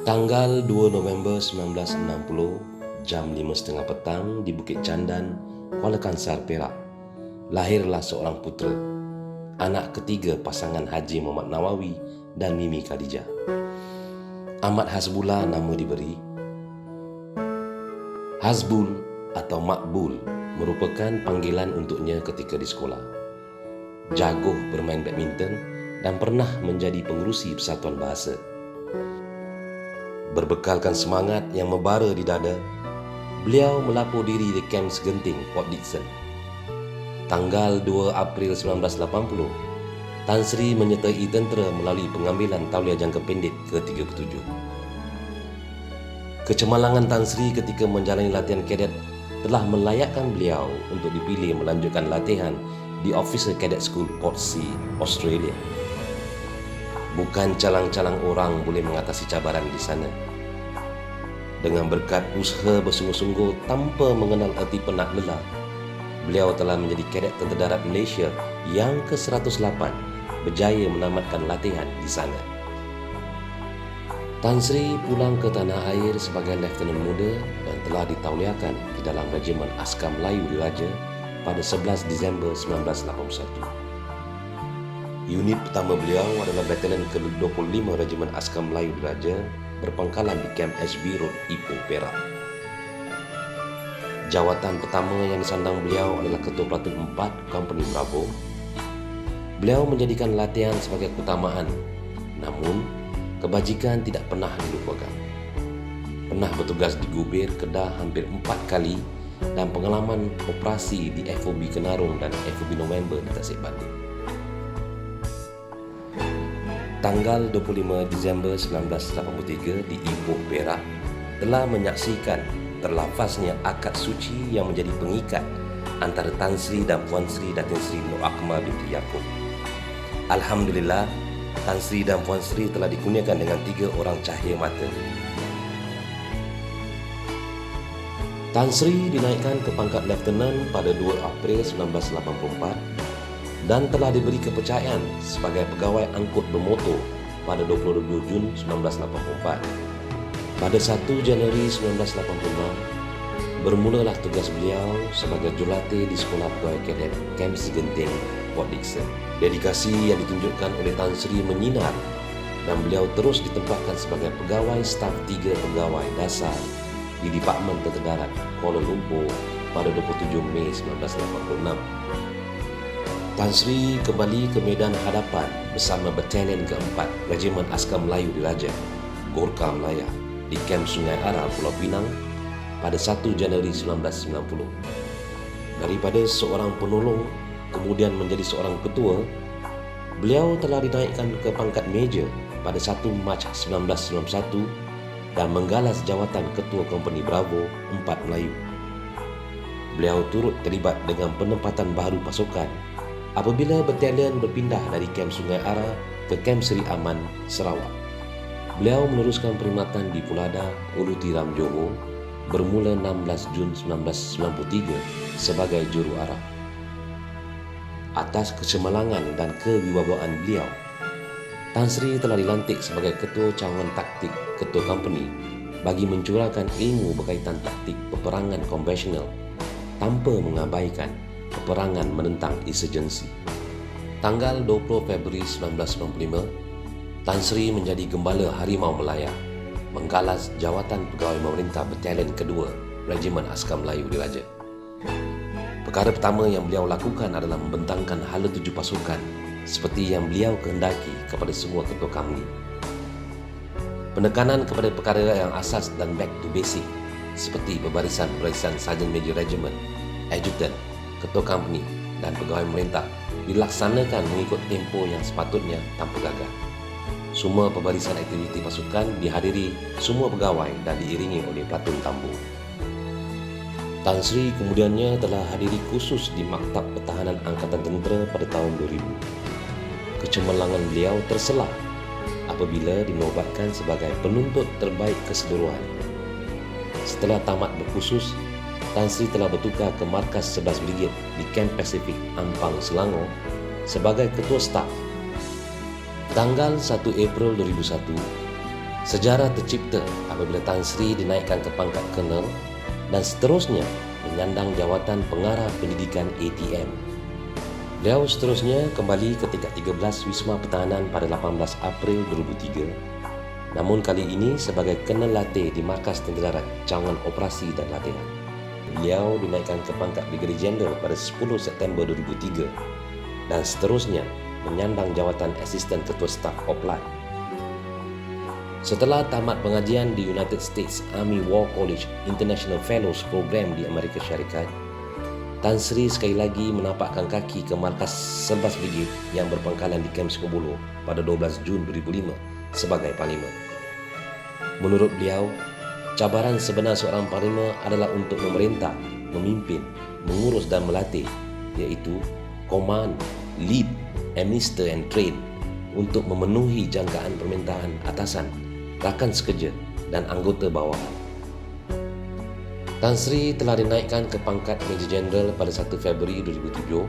Tanggal 2 November 1960, jam 5.30 petang di Bukit Candan, Kuala Kangsar, Perak, lahirlah seorang putera, anak ketiga pasangan Haji Muhammad Nawawi dan Mimi Khadijah. Ahmad Hasbullah nama diberi. Hasbul atau Makbul merupakan panggilan untuknya ketika di sekolah. Jago bermain badminton dan pernah menjadi pengerusi Persatuan Bahasa. Berbekalkan semangat yang membara di dada, beliau melapor diri di Kem Segenting, Port Dickson. Tanggal 2 April 1980, Tan Sri menyertai tentera melalui pengambilan tauliah jangka pendek ke-37. Kecemerlangan Tan Sri ketika menjalani latihan kadet telah melayakkan beliau untuk dipilih melanjutkan latihan di Officer Cadet School Portsea, Australia. Bukan calang-calang orang boleh mengatasi cabaran di sana. Dengan berkat usaha bersungguh-sungguh tanpa mengenal erti penat lelah, beliau telah menjadi kadet Tentera Darat Malaysia yang ke-108 berjaya menamatkan latihan di sana. Tan Sri pulang ke tanah air sebagai Lieutenant muda dan telah ditauliakan di dalam Regimen Askar Melayu Diraja pada 11 Disember 1981. Unit pertama beliau adalah Batalion ke-25 Regimen Askar Melayu Diraja berpangkalan di Kem HB Road, Ipoh, Perak. Jawatan pertama yang disandang beliau adalah Ketua Platoon 4 Company Bravo. Beliau menjadikan latihan sebagai keutamaan, namun kebajikan tidak pernah dilupakan. Pernah bertugas di Gubir, Kedah hampir 4 kali dan pengalaman operasi di FOB Kenarung dan FOB November di Tasikmalaya. Tanggal 25 Disember 1983 di Ipoh, Perak telah menyaksikan terlafaznya akad suci yang menjadi pengikat antara Tan Sri dan Puan Sri Datin Sri Nur Akmal binti Yaakob. Alhamdulillah, Tan Sri dan Puan Sri telah dikurniakan dengan 3 orang cahaya mata. Tan Sri dinaikkan ke pangkat Lieutenant pada 2 April 1984 dan telah diberi kepercayaan sebagai pegawai angkut bermotor pada 22 Jun 1984. Pada 1 Januari 1986, bermulalah tugas beliau sebagai jurulatih di Sekolah Pegawai Kadet Kem Segenting, Port Dickson. Dedikasi yang ditunjukkan oleh Tan Sri menyinar dan beliau terus ditempatkan sebagai pegawai staf 3 pegawai dasar di Departemen Tentera Darat, Kuala Lumpur pada 27 Mei 1986. Tan Sri kembali ke medan hadapan bersama Batalion ke-4 Regimen Askar Melayu Diraja, Gorka Melaya, di Kem Sungai Ara, Pulau Pinang pada 1 Januari 1990. Daripada seorang penolong kemudian menjadi seorang ketua, beliau telah dinaikkan ke pangkat Major pada 1 Mac 1991 dan menggalas jawatan Ketua Kompani Bravo 4 Melayu. Beliau turut terlibat dengan penempatan baru pasukan apabila batalion berpindah dari Kem Sungai Ara ke Kem Seri Aman, Sarawak. Beliau meneruskan perkhidmatan di Pulada, Ulu Tiram, Johor bermula 16 Jun 1993 sebagai juru arah. Atas kecemerlangan dan kewibawaan beliau, Tan Sri telah dilantik sebagai Ketua Cawangan Taktik Ketua Company bagi mencurahkan ilmu berkaitan taktik peperangan konvensional tanpa mengabaikan peperangan menentang insurgensi. Tanggal 20 Februari 1995, Tan Sri menjadi Gembala Harimau Melaya, menggalas jawatan Pegawai Pemerintah Batalion kedua Regimen Askar Melayu Diraja. Perkara pertama yang beliau lakukan adalah membentangkan hala 7 pasukan seperti yang beliau kehendaki kepada semua ketua company. Penekanan kepada perkara yang asas dan back to basic seperti pembarisan Sarjan Major Regiment, Adjutant, Ketua Company dan Pegawai Pemerintah dilaksanakan mengikut tempo yang sepatutnya tanpa gagal. Semua pembarisan aktiviti pasukan dihadiri semua pegawai dan diiringi oleh Platoon Tambur. Tan Sri kemudiannya telah hadiri kursus di Maktab Pertahanan Angkatan Tentera pada tahun 2000. Kecemerlangan beliau terselah apabila dinobatkan sebagai penuntut terbaik keseluruhan. Setelah tamat berkursus, Tan Sri telah bertukar ke Markas 11 Brigade di Kem Pasifik, Ampang, Selangor sebagai Ketua Staf. Tanggal 1 April 2001, Sejarah tercipta apabila Tan Sri dinaikkan ke pangkat Colonel dan seterusnya menyandang jawatan Pengarah Pendidikan ATM. Beliau seterusnya kembali ke tingkat 13 Wisma Pertahanan pada 18 April 2003, namun kali ini sebagai Colonel Latih di Markas Tentera Darat Cawangan Operasi dan Latihan. Beliau dinaikkan ke pangkat Brigadier Jeneral pada 10 September 2003 dan seterusnya menyandang jawatan Asisten Ketua Staf Oplat. Setelah tamat pengajian di United States Army War College International Fellows Program di Amerika Syarikat, Tan Sri sekali lagi menapakkan kaki ke markas 11 Brigade yang berpangkalan di Kem Singapura pada 12 Jun 2005 sebagai Panglima. Menurut beliau, cabaran sebenar seorang Panglima adalah untuk memerintah, memimpin, mengurus dan melatih, iaitu command, lead, administer and train untuk memenuhi jangkaan permintaan atasan, rakan sekerja dan anggota bawahan. Tan Sri telah dinaikkan ke pangkat Major General pada 1 Februari 2007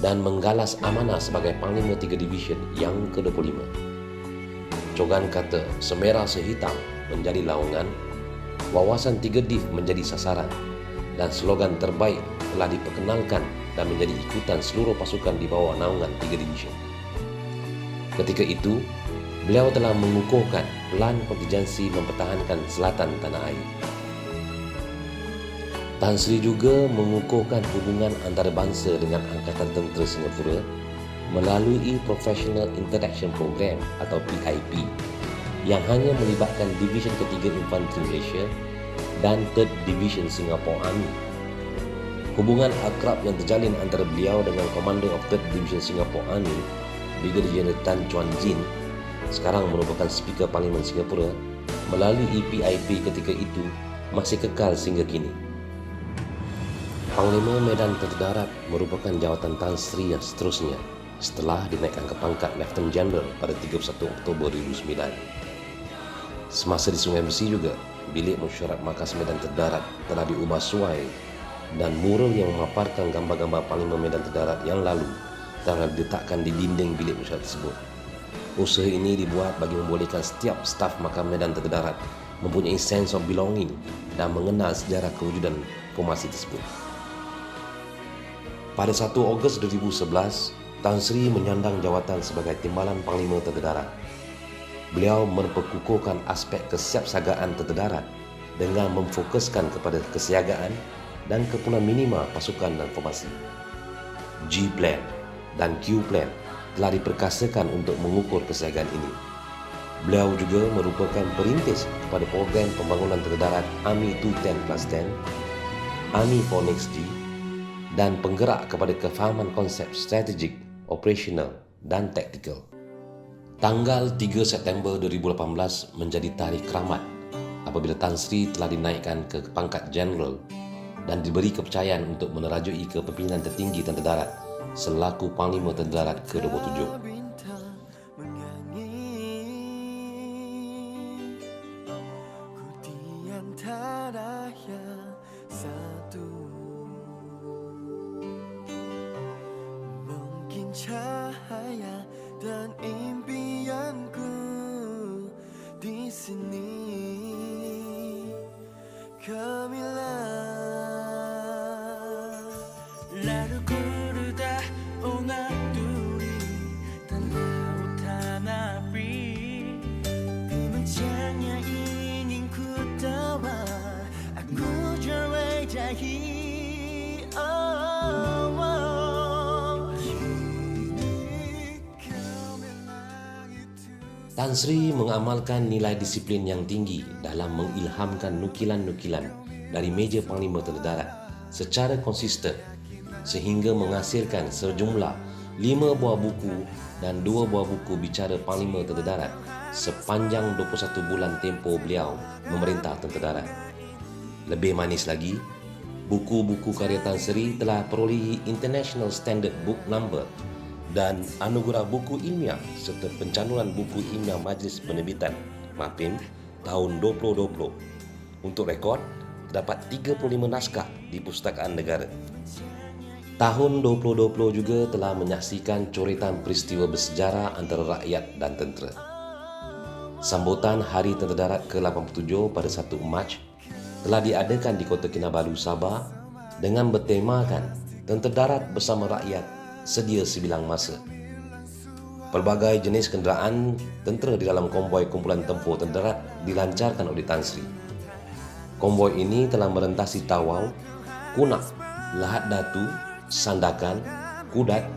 dan menggalas amanah sebagai Panglima 3 Division yang ke-25. Cogan kata semerah sehitam menjadi lawangan, wawasan 3 Div menjadi sasaran dan slogan terbaik telah diperkenalkan dan menjadi ikutan seluruh pasukan di bawah naungan 3 Division. Ketika itu, beliau telah mengukuhkan pelan kontingensi mempertahankan selatan tanah air. Tan Sri juga mengukuhkan hubungan antarabangsa dengan Angkatan Tentera Singapura melalui Professional Interaction Program atau PIP yang hanya melibatkan Division Ketiga Infanteri Malaysia dan 3rd Division Singapore Army. Hubungan akrab yang terjalin antara beliau dengan Commander of 3rd Division Singapore Army, Brigadier Jeneral Tan Chuan Jin, sekarang merupakan Speaker Parlimen Singapura, melalui PIP ketika itu masih kekal sehingga kini. Panglima Medan Tentera Darat merupakan jawatan Tan Sri yang seterusnya setelah dinaikkan ke pangkat Lieutenant General pada 31 Oktober 2009. Semasa di Sungai Besi juga, bilik mesyuarat Markas Medan Tentera Darat telah diubah suai dan mural yang memaparkan gambar-gambar Panglima Medan Tentera Darat yang lalu telah diletakkan di dinding bilik mesyuarat tersebut. Usaha ini dibuat bagi membolehkan setiap staf Markas Medan Tentera Darat mempunyai sense of belonging dan mengenal sejarah kewujudan formasi tersebut. Pada 1 Ogos 2011, Tan Sri menyandang jawatan sebagai Timbalan Panglima Tentera Darat. Beliau memperkukuhkan aspek kesiapsiagaan Tentera Darat dengan memfokuskan kepada kesiagaan dan keperluan minima pasukan dan formasi. G-Plan dan Q-Plan telah diperkasakan untuk mengukur kesiagaan ini. Beliau juga merupakan perintis kepada program pembangunan Tentera Darat Army 210+10, Army 4 Next G, dan penggerak kepada kefahaman konsep strategik, operasional dan taktikal. Tanggal 3 September 2018 menjadi tarikh keramat apabila Tan Sri telah dinaikkan ke pangkat General dan diberi kepercayaan untuk menerajui kepimpinan tertinggi Tentera Darat selaku Panglima Tentera Darat ke-27. Cahaya dan impianku di sini gemilang. Lalu ku dah ungat duri tanpa hutan api, bimbangnya ingin ku tawa aku jawai dahi. Tan Sri mengamalkan nilai disiplin yang tinggi dalam mengilhamkan nukilan-nukilan dari meja Panglima Tentera Darat secara konsisten sehingga menghasilkan sejumlah 5 buah buku dan 2 buah buku bicara Panglima Tentera Darat sepanjang 21 bulan tempoh beliau memerintah Tentera Darat. Lebih manis lagi, buku-buku karya Tan Sri telah perolehi International Standard Book Number dan anugerah buku ilmiah serta pencanuran buku ilmiah Majlis Penerbitan MAPIM tahun 2020. Untuk rekod, terdapat 35 naskah di Pustakaan Negara. Tahun 2020 juga telah menyaksikan coretan peristiwa bersejarah antara rakyat dan tentera. Sambutan Hari Tentera Darat ke-87 pada 1 Mac telah diadakan di Kota Kinabalu, Sabah dengan bertemakan Tentera Darat bersama rakyat sedia sebilang masa. Pelbagai jenis kenderaan tentera di dalam konvoi kumpulan tempur tentera darat dilancarkan oleh Tan Sri. Konvoi ini telah merentasi Tawau, Kunak, Lahad Datu, Sandakan, Kudat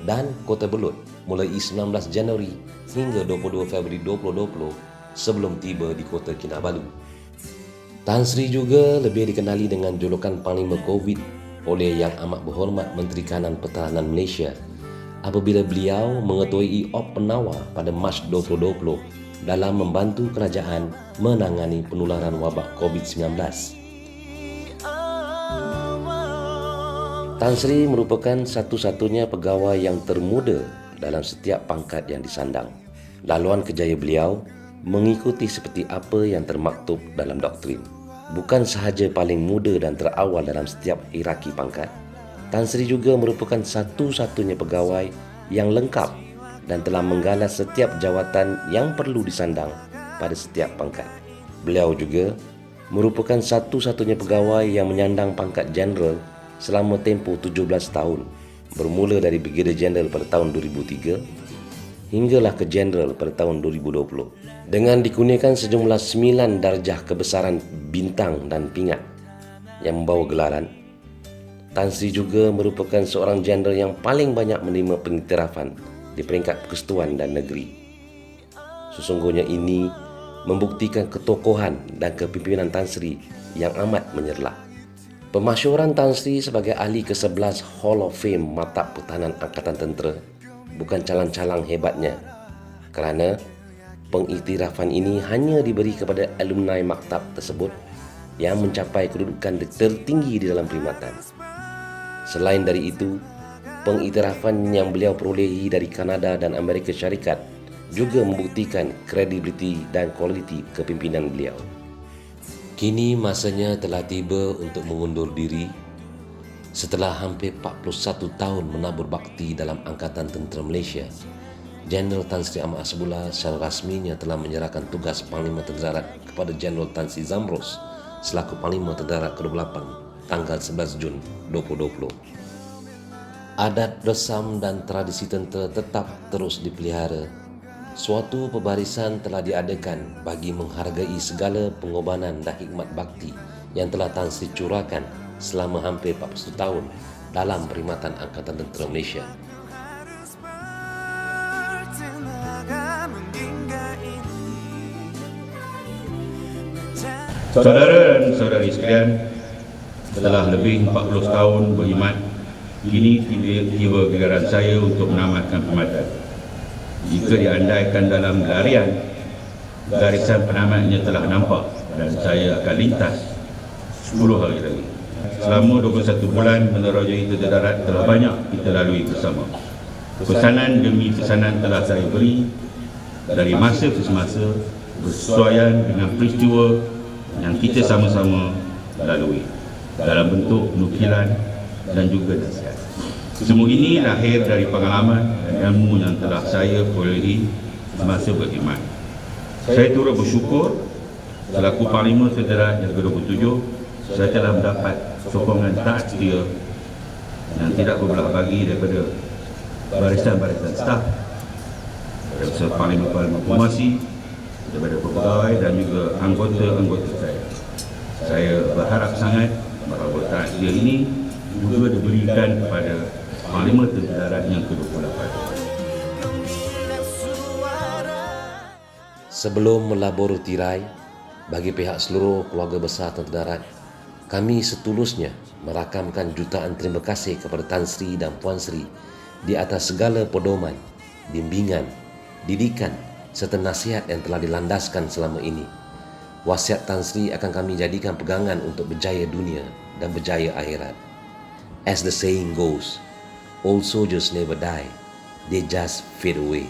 dan Kota Belud mulai 19 Januari hingga 22 Februari 2020 sebelum tiba di Kota Kinabalu. Tan Sri juga lebih dikenali dengan julukan Panglima COVID oleh Yang Amat Berhormat Menteri Kanan Pertahanan Malaysia apabila beliau mengetuai Op Penawar pada Mac 2020 dalam membantu kerajaan menangani penularan wabak COVID-19. Tan Sri merupakan satu-satunya pegawai yang termuda dalam setiap pangkat yang disandang. Laluan kerjaya beliau mengikuti seperti apa yang termaktub dalam doktrin. Bukan sahaja paling muda dan terawal dalam setiap hierarki pangkat, Tan Sri juga merupakan satu-satunya pegawai yang lengkap dan telah menggalas setiap jawatan yang perlu disandang pada setiap pangkat. Beliau juga merupakan satu-satunya pegawai yang menyandang pangkat jeneral selama tempoh 17 tahun, bermula dari Brigadier Jeneral pada tahun 2003 hinggalah ke Jeneral pada tahun 2020. Dengan dikurniakan sejumlah 9 darjah kebesaran bintang dan pingat yang membawa gelaran, Tan Sri juga merupakan seorang jeneral yang paling banyak menerima pengiktirafan di peringkat persekutuan dan negeri. Sesungguhnya ini membuktikan ketokohan dan kepimpinan Tan Sri yang amat menyerlah. Pemasyhuran Tan Sri sebagai ahli ke-11 Hall of Fame Maktab Pertahanan Angkatan Tentera bukan calang-calang hebatnya, kerana pengiktirafan ini hanya diberi kepada alumni maktab tersebut yang mencapai kedudukan tertinggi di dalam perkhidmatan. Selain dari itu, pengiktirafan yang beliau perolehi dari Kanada dan Amerika Syarikat juga membuktikan kredibiliti dan kualiti kepimpinan beliau. Kini masanya telah tiba untuk mengundur diri setelah hampir 41 tahun menabur bakti dalam Angkatan Tentera Malaysia. Jeneral Tan Sri Ahmad Hasbullah secara rasminya telah menyerahkan tugas Panglima Tentera Darat kepada Jeneral Tan Sri Zamros selaku Panglima Tentera Darat ke-28 tanggal 11 Jun 2020. Adat, resam dan tradisi tentera tetap terus dipelihara. Suatu pembarisan telah diadakan bagi menghargai segala pengorbanan dan hikmat bakti yang telah Tan Sri curahkan selama hampir 41 tahun dalam perkhidmatan Angkatan Tentera Malaysia. Saudara dan saudari sekalian, setelah lebih 40 tahun berkhidmat, kini tiba giliran saya untuk menamatkan perkhidmatan. Jika diandaikan dalam larian, garisan penamatnya telah nampak dan saya akan lintas 10 hari lagi. Selama 21 bulan menerjui Tentera Darat telah banyak kita lalui bersama. Pesanan demi pesanan telah saya beri dari masa ke semasa bersesuaian dengan peristiwa yang kita sama-sama lalui dalam bentuk nukilan dan juga nasihat. Semua ini lahir dari pengalaman dan ilmu yang telah saya perolehi semasa berkhidmat. Saya turut bersyukur selaku Panglima Tentera yang ke-27, saya telah mendapat sokongan tak setia yang tidak berbelah bagi daripada barisan-barisan staf, daripada Panglima Formasi, daripada pegawai dan juga anggota-anggota saya. Saya berharap sangat bahawa tak setia ini juga diberikan kepada Panglima Tentera Darat yang ke-28. Sebelum melabur tirai, bagi pihak seluruh keluarga besar Tentera Darat, kami setulusnya merakamkan jutaan terima kasih kepada Tan Sri dan Puan Sri di atas segala pedoman, bimbingan, didikan serta nasihat yang telah dilandaskan selama ini. Wasiat Tan Sri akan kami jadikan pegangan untuk berjaya dunia dan berjaya akhirat. As the saying goes, old soldiers never die, they just fade away.